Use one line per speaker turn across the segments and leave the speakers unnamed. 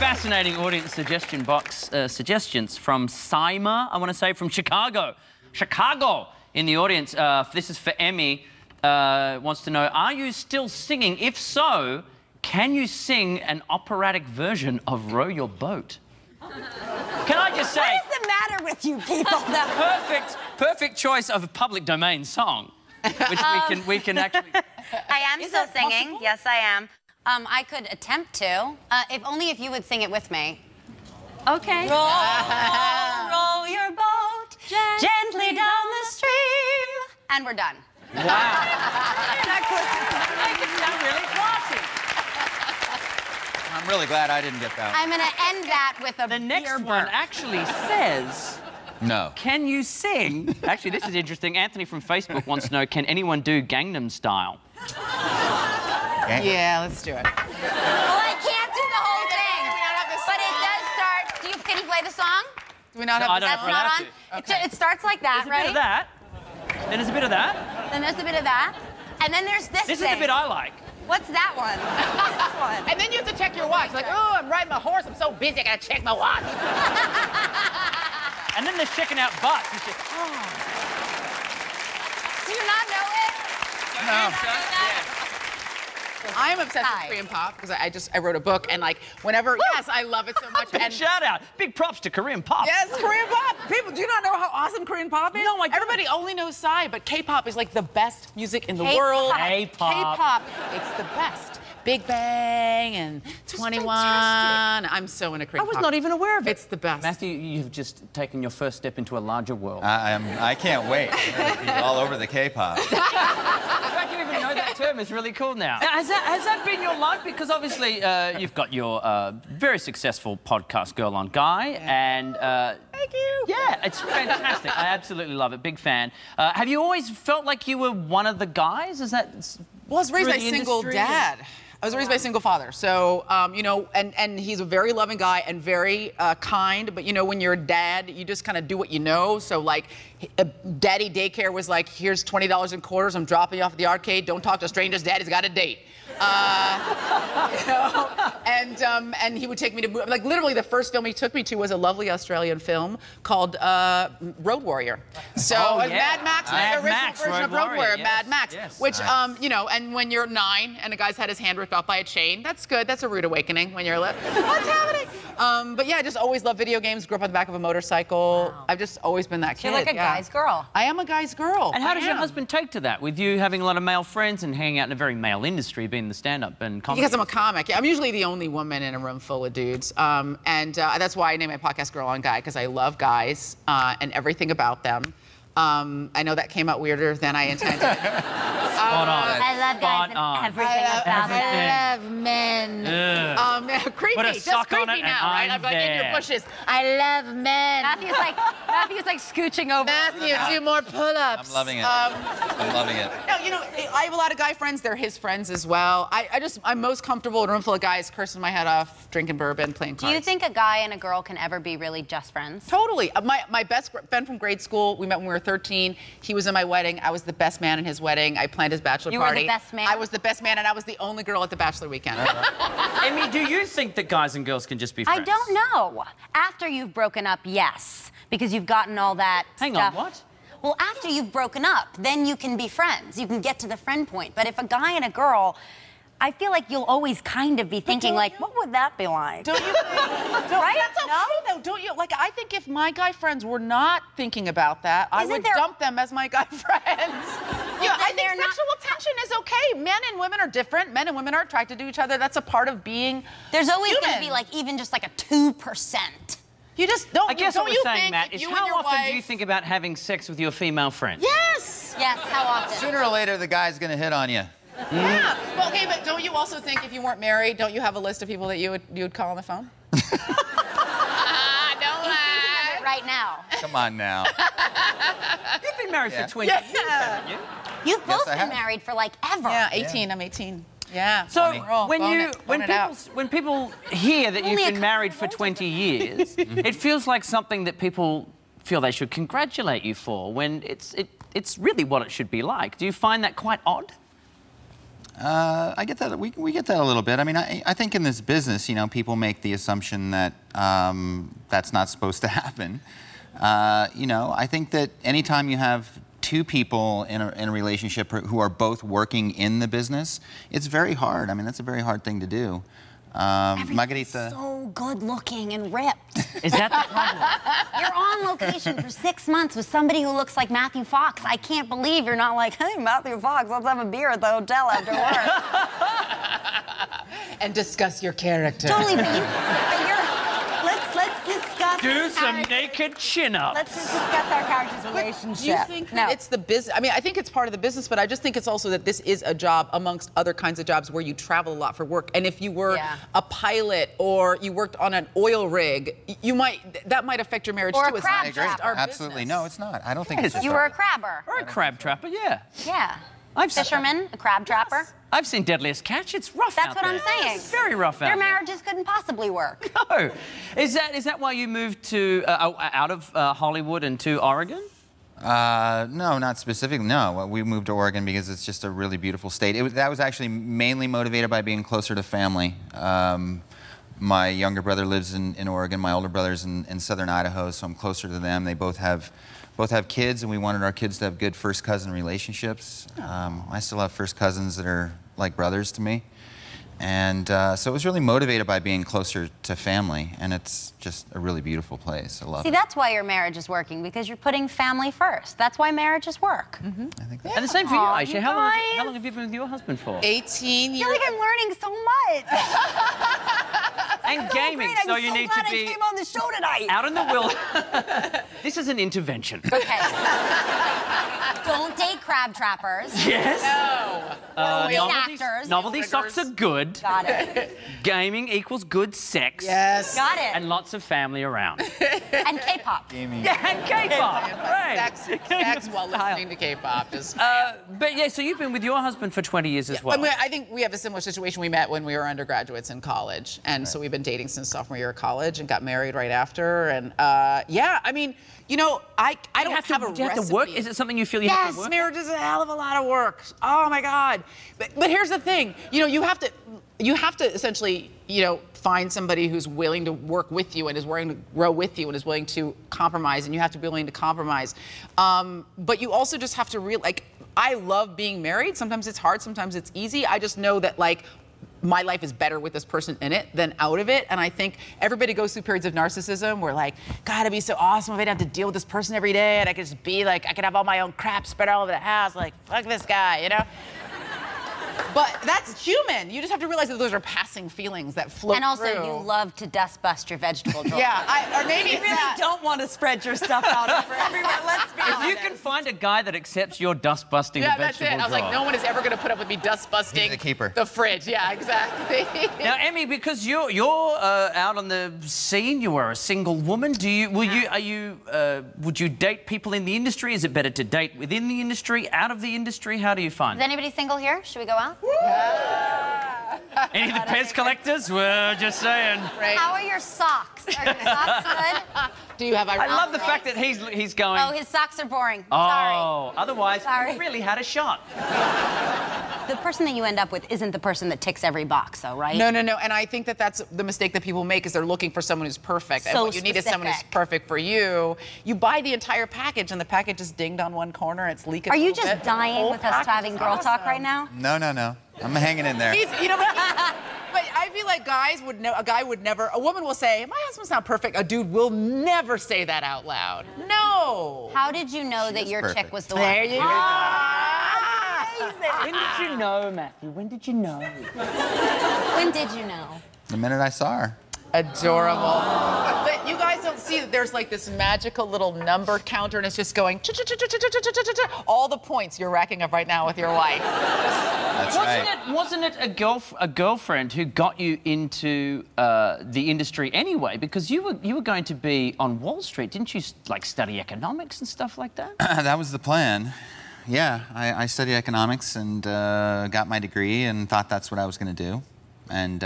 fascinating audience suggestion box suggestions from Saima, I want to say, from Chicago. Chicago in the audience. This is for Emmy. Wants to know, are you still singing? If so, can you sing an operatic version of Row Your Boat? Can I just say...
What is the matter with you people?
perfect choice of a public domain song, which we can actually...
I am still singing.
Possible?
Yes, I am. I could attempt to, if only if you would sing it with me.
Okay.
Row your boat gently down the stream. And we're done.
Wow. Make it sound really classy.
I'm really glad I didn't get that.
I'm going to end that with a
The next one actually says...
No.
Can you sing? Actually, this is interesting. Anthony from Facebook wants to know, can anyone do Gangnam Style?
Yeah, let's do it.
Well, I can't do the whole thing. But it does start... Can you play the song?
Do we not have
I don't
That's
know if
not on?
Okay.
It starts like that,
There's a bit of that. Then there's a bit of that.
Then there's a bit of that. And then there's this
This
thing.
is the bit I like.
What's that one? This one.
And then you have to check your watch. Like, oh, I'm riding my horse. I'm so busy. I gotta check my watch.
And then there's checking out butts. You say, oh.
Do you not know it?
No.
Yeah.
I am obsessed with Korean pop because I wrote a book and like whenever yes I love it so much.
Big shout out. Big props to Korean pop.
Yes, Korean pop. People, do you not know how awesome Korean pop is?
No, I don't.
Everybody only knows Psy, but K-pop is like the best music in the
K-pop.
world.
K-pop.
K-pop, it's the best. Big Bang and 21.
fantastic.
I'm so into Korean
I was
pop.
not even aware of it.
It's the best.
Matthew, you've just taken your first step into a larger world.
I can't wait. I'm gonna be all over the K-pop.
The fact you even know that term is really cool now. Has that been your life? Because obviously you've got your very successful podcast, Girl on Guy, and...
Thank you.
Yeah, it's fantastic. I absolutely love it. Big fan. Have you always felt like you were one of the guys? Is that...
Well, I was raised by a
through the
single
industry?
dad. I was raised by a single father. So, you know, and he's a very loving guy and very kind. But, you know, when you're a dad, you just kind of do what you know. So, like, daddy daycare was like, here's $20 in quarters. I'm dropping you off at the arcade. Don't talk to strangers. Daddy's got a date. You know, and he would take me to, like, literally the first film he took me to was a lovely Australian film called Road Warrior. So Mad Max, the original version of Road Warrior, Mad Max, which, you know, and when you're 9 and a guy's had his hand ripped off by a chain, that's good. That's a rude awakening when you're like, what's happening? But yeah, I just always loved video games. Grew up on the back of a motorcycle. Wow. I've just always been that kid.
You're like a guy's girl.
I am a guy's girl.
And how does your husband take to that? With you having a lot of male friends and hanging out in a very male industry, being the stand-up and comedy?
Because I'm a comic. Yeah, I'm usually the only woman in a room full of dudes. That's why I named my podcast Girl on Guy, because I love guys and everything about them. I know that came out weirder than I intended.
Spot on.
I love guys and everything about them.
I love men. Creepy.
Put a
Just
sock on
creepy
it
now, right?
and
I'm like in your
there.
bushes. I love men.
Matthew's like scooching over.
Matthew, do more pull-ups.
I'm loving it. I'm loving it.
No, you know, I have a lot of guy friends. They're his friends as well. I'm most comfortable in a room full of guys cursing my head off, drinking bourbon, playing cards.
Do you think a guy and a girl can ever be really just friends?
Totally. My best friend from grade school, we met when we were 13. He was in my wedding. I was the best man in his wedding. I planned his bachelor
You
party.
were the best man?
I was the best man, and I was the only girl at the bachelor weekend.
Emmy, do you think that guys and girls can just be friends?
I don't know. After you've broken up, yes. Because you've gotten all that
Hang
stuff.
on, what?
Well, after you've broken up, then you can be friends. You can get to the friend point. But if a guy and a girl, I feel like you'll always kind of be thinking, like, what would that be like?
Don't you think?
Right?
That's okay, though, don't you? Like, I think if my guy friends were not thinking about that, I would dump them as my guy friends. Yeah, I think sexual tension is okay. Men and women are different. Men and women are attracted to each other. That's a part of being
There's always going to
human.
be, like, even just, like, a 2%.
You just don't.
I guess
don't
what
you
we're saying,
think
Matt,
if
is
you
how
and your
often
wife...
do you think about having sex with your female friends?
Yes.
Yes, how often?
Sooner or later, the guy's gonna hit on you.
Yeah. Well, okay, but don't you also think if you weren't married, don't you have a list of people that you would call on the phone? Don't lie.
Right now.
Come on now.
You've been married for 20 years, haven't you?
You've both
I
been
have.
married for, like, ever.
Yeah, 18. I'm 18. Yeah.
So
Funny.
when people hear that you've been married for 20 years, it feels like something that people feel they should congratulate you for, when it's really what it should be like. Do you find that quite odd?
I get that. We get that a little bit. I mean, I think in this business, you know, people make the assumption that that's not supposed to happen. You know, I think that anytime you have two people in a relationship who are both working in the business, it's very hard. I mean, that's a very hard thing to do. Margarita.
So good looking and ripped.
Is that the problem?
You're on location for 6 months with somebody who looks like Matthew Fox. I can't believe you're not like, hey, Matthew Fox, let's have a beer at the hotel after work.
And discuss your character.
Totally, but you're, let's discuss.
Do some naked chin-ups.
Let's just discuss our character's relationship.
Do you think that it's the business? I mean, I think it's part of the business, but I just think it's also that this is a job amongst other kinds of jobs where you travel a lot for work. And if you were a pilot or you worked on an oil rig, that might affect your marriage
or
too.
A crab
It's not just our
Absolutely.
business.
No, it's not. I don't think it's
You were a crabber.
Or a crab trapper, yeah.
Yeah.
I've seen-
Fisherman, a crab trapper.
I've seen Deadliest Catch. It's rough
That's
out
what
there.
I'm saying.
It's very rough out
Their
there.
marriages couldn't possibly work.
No. Is that why you moved to out of Hollywood and to Oregon?
No, not specifically. No, we moved to Oregon because it's just a really beautiful state. That was actually mainly motivated by being closer to family. My younger brother lives in Oregon. My older brother's in southern Idaho, so I'm closer to them. They both have kids, and we wanted our kids to have good first cousin relationships. I still have first cousins that are like brothers to me. And so it was really motivated by being closer to family, and it's just a really beautiful place. I love it.
See, that's why your marriage is working, because you're putting family first. That's why marriages work.
I think
And the same for you,
Aw,
Aisha.
you
How long
guys.
have you been with your husband for?
18
I
years.
feel like I'm learning so much.
And gaming,
Great,
so
I'm
you
so
need
glad
to be
I came on the show tonight.
out in the will. This is an intervention.
Okay. Don't date crab trappers.
Yes.
No.
Actors.
Novelty socks are good.
Got it.
Gaming equals good sex.
Yes.
Got it.
And lots of family around.
And K-pop.
Yeah, and K-pop. Right.
Sex while listening to K-pop.
But yeah, so you've been with your husband for 20 years as well.
I think we have a similar situation. We met when we were undergraduates in college, and so we've been dating since sophomore year of college and got married right after. And yeah, I mean, you know, I don't have a
do you have to
recipe.
work? Is it something you feel you have
Yes,
to work?
marriage is a hell of a lot of work. Oh my God! But here's the thing. You know, you have to essentially, you know, find somebody who's willing to work with you and is willing to grow with you and is willing to compromise, and you have to be willing to compromise. But you also just have to I love being married. Sometimes it's hard, sometimes it's easy. I just know that my life is better with this person in it than out of it. And I think everybody goes through periods of narcissism where God, it'd be so awesome if I didn't have to deal with this person every day and I could just be I could have all my own crap spread all over the house, fuck this guy, you know? But that's human. You just have to realize that those are passing feelings that float
And also,
through.
you love to dust bust your vegetable drawer.
Yeah, or maybe
You really don't want to spread your stuff out over everywhere. Let's be
If
honest.
you can find a guy that accepts your dust busting
Yeah,
the
that's
vegetable
it. I was like,
drawer.
no one is ever going to put up with me dust busting
He's a keeper.
the fridge. Yeah, exactly.
Now, Emmy, because you're out on the scene, you are a single woman. Would you date people in the industry? Is it better to date within the industry, out of the industry? How do you find
Is
it?
anybody single here? Should we go out?
Any of the Pez collectors? We're just saying.
How are your socks? Are your socks good?
Do you have
I love the fact that he's going.
Oh, his socks are boring. Sorry.
Oh, otherwise,
Sorry.
he really had a shot.
The person that you end up with isn't the person that ticks every box, though, right?
No. And I think that that's the mistake that people make is they're looking for someone who's perfect. And
So
what you need is someone who's
specific.
perfect for you. You buy the entire package and the package is dinged on one corner. It's leaking
Are
a
you
little
just
bit.
dying
The whole
with us
package
having
is
girl talk
awesome.
right now?
No. I'm hanging in there.
But I feel like a woman will say, my husband's not perfect. A dude will never say that out loud. No.
How did you know that
is
your chick
perfect.
was the one?
There you go.
When did you know, Matthew? When did you know?
When did you know?
The minute I saw her.
Adorable. But you guys don't see that there's this magical little number counter and it's just going all the points you're racking up right now with your wife.
That's right.
Wasn't it a girlfriend who got you into the industry anyway? Because you were going to be on Wall Street, didn't you? Study economics and stuff like that.
That was the plan. Yeah, I studied economics and got my degree and thought that's what I was going to do. And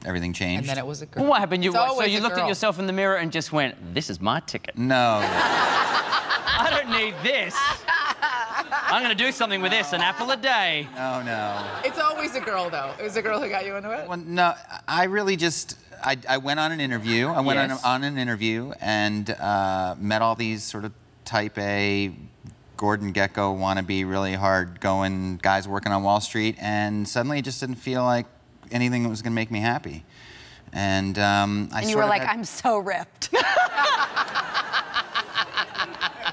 everything changed.
And then it was a girl.
What happened?
It's
So
always
you
a
looked at
girl.
yourself in the mirror and just went, "This is my ticket.
No.
I don't need this." I'm going to do something with this, an apple a day.
Oh, no.
It's always a girl, though. It was a girl who got you into it?
Well, no, I really just, I went on an interview. I went on an interview and met all these sort of type A, Gordon Gekko wannabe, really hard-going guys working on Wall Street, and suddenly it just didn't feel like anything that was going to make me happy. And
you were like, I'm so ripped.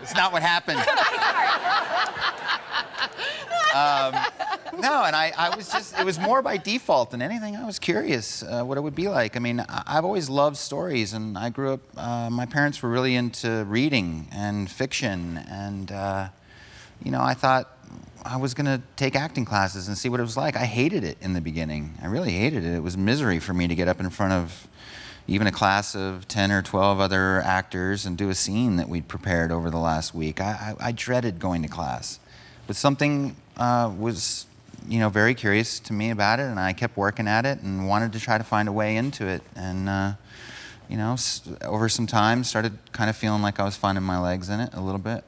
It's not what happened. No, and I was just, it was more by default than anything. I was curious what it would be like. I mean, I've always loved stories, and I grew up, my parents were really into reading and fiction, and, you know, I thought I was going to take acting classes and see what it was like. I hated it in the beginning. I really hated it. It was misery for me to get up in front of even a class of 10 or 12 other actors and do a scene that we'd prepared over the last week. I dreaded going to class. But something was, you know, very curious to me about it, and I kept working at it and wanted to try to find a way into it. And, you know, over some time, started kind of feeling like I was finding my legs in it a little bit.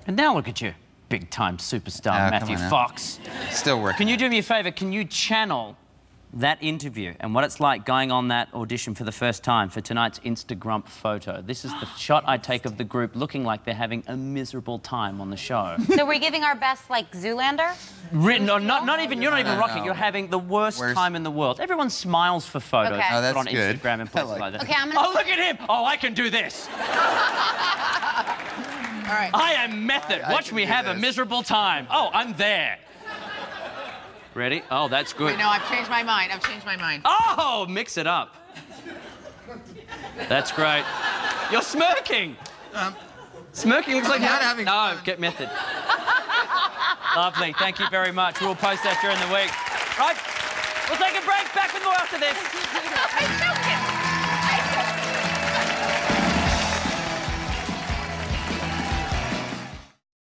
And now look at you, big-time superstar Matthew Fox.
Still working.
Can you do me a favour? Can you channel that interview and what it's like going on that audition for the first time for tonight's Instagrump photo? This is the shot I take of the group looking like they're having a miserable time on the show.
So we're giving our best, like, Zoolander?
No, not even, you're not even rocking. You're having the worst time in the world. Everyone smiles for photos.
Okay.
Oh, that's
put on
good.
Instagram and places like that.
Okay, I'm gonna...
Oh, look at him! Oh, I can do this.
All right.
I am method. Watch me have a miserable time. Oh, I'm there. Ready? Oh, that's good.
Wait, no, I've changed my mind. I've changed my mind.
Oh, mix it up. That's great. You're smirking. Smirking looks like
not having fun.
No, get method. Lovely. Thank you very much. We'll post that during the week. Right. We'll take a break. Back with more after this.